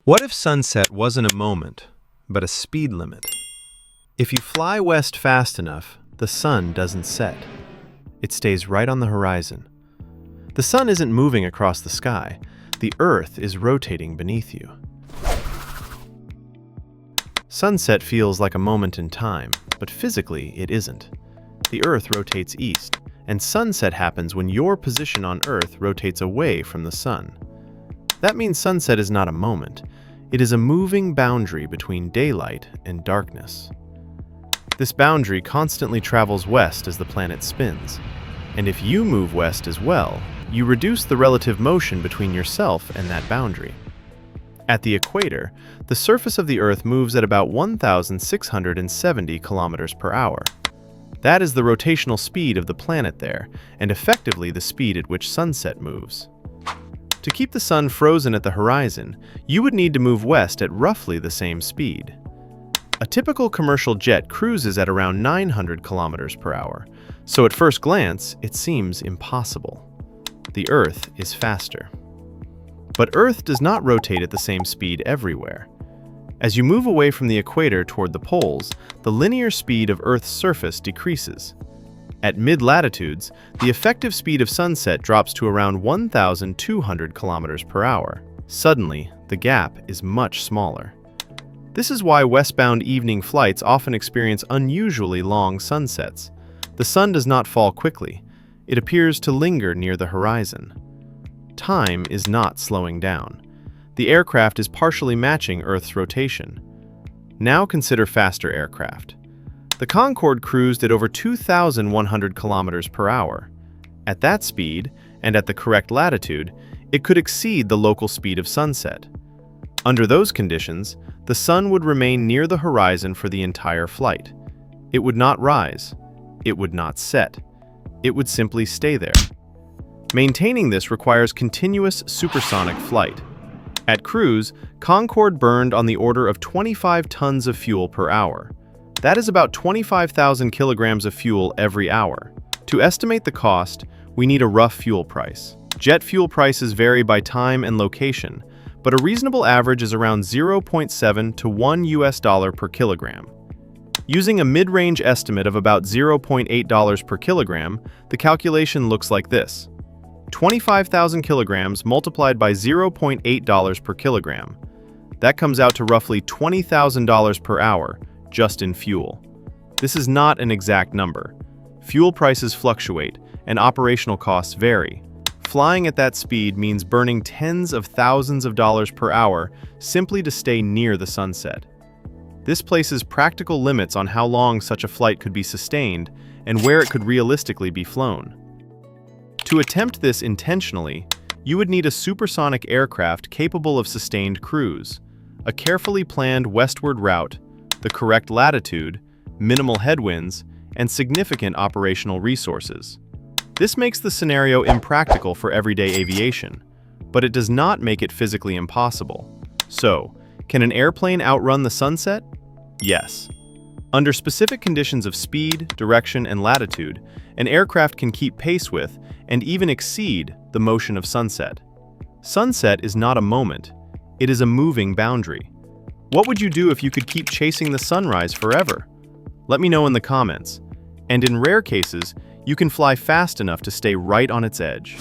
What if sunset wasn't a moment, but a speed limit? If you fly west fast enough, the sun doesn't set. It stays right on the horizon. The sun isn't moving across the sky. The Earth is rotating beneath you. Sunset feels like a moment in time, but physically it isn't. The Earth rotates east, and sunset happens when your position on Earth rotates away from the sun. That means sunset is not a moment. It is a moving boundary between daylight and darkness. This boundary constantly travels west as the planet spins, and if you move west as well, you reduce the relative motion between yourself and that boundary. At the equator, the surface of the Earth moves at about 1,670 kilometers per hour. That is the rotational speed of the planet there, and effectively the speed at which sunset moves. To keep the sun frozen at the horizon, you would need to move west at roughly the same speed. A typical commercial jet cruises at around 900 kilometers per hour, so at first glance, it seems impossible. The Earth is faster. But Earth does not rotate at the same speed everywhere. As you move away from the equator toward the poles, the linear speed of Earth's surface decreases. At mid-latitudes, the effective speed of sunset drops to around 1,200 kilometers per hour. Suddenly, the gap is much smaller. This is why westbound evening flights often experience unusually long sunsets. The sun does not fall quickly. It appears to linger near the horizon. Time is not slowing down. The aircraft is partially matching Earth's rotation. Now consider faster aircraft. The Concorde cruised at over 2,100 kilometers per hour. At that speed, and at the correct latitude, it could exceed the local speed of sunset. Under those conditions, the sun would remain near the horizon for the entire flight. It would not rise. It would not set. It would simply stay there. Maintaining this requires continuous supersonic flight. At cruise, Concorde burned on the order of 25 tons of fuel per hour. That is about 25,000 kilograms of fuel every hour. To estimate the cost, we need a rough fuel price. Jet fuel prices vary by time and location, but a reasonable average is around 0.7 to $1 per kilogram. Using a mid-range estimate of about $0.8 per kilogram, the calculation looks like this. 25,000 kilograms multiplied by $0.8 per kilogram. That comes out to roughly $20,000 per hour, just in fuel. This is not an exact number. Fuel prices fluctuate, and operational costs vary. Flying at that speed means burning tens of thousands of dollars per hour simply to stay near the sunset. This places practical limits on how long such a flight could be sustained and where it could realistically be flown. To attempt this intentionally, you would need a supersonic aircraft capable of sustained cruise, a carefully planned westward route, the correct latitude, minimal headwinds, and significant operational resources. This makes the scenario impractical for everyday aviation, but it does not make it physically impossible. So, can an airplane outrun the sunset? Yes. Under specific conditions of speed, direction, and latitude, an aircraft can keep pace with and even exceed the motion of sunset. Sunset is not a moment, it is a moving boundary. What would you do if you could keep chasing the sunrise forever? Let me know in the comments. And in rare cases, you can fly fast enough to stay right on its edge.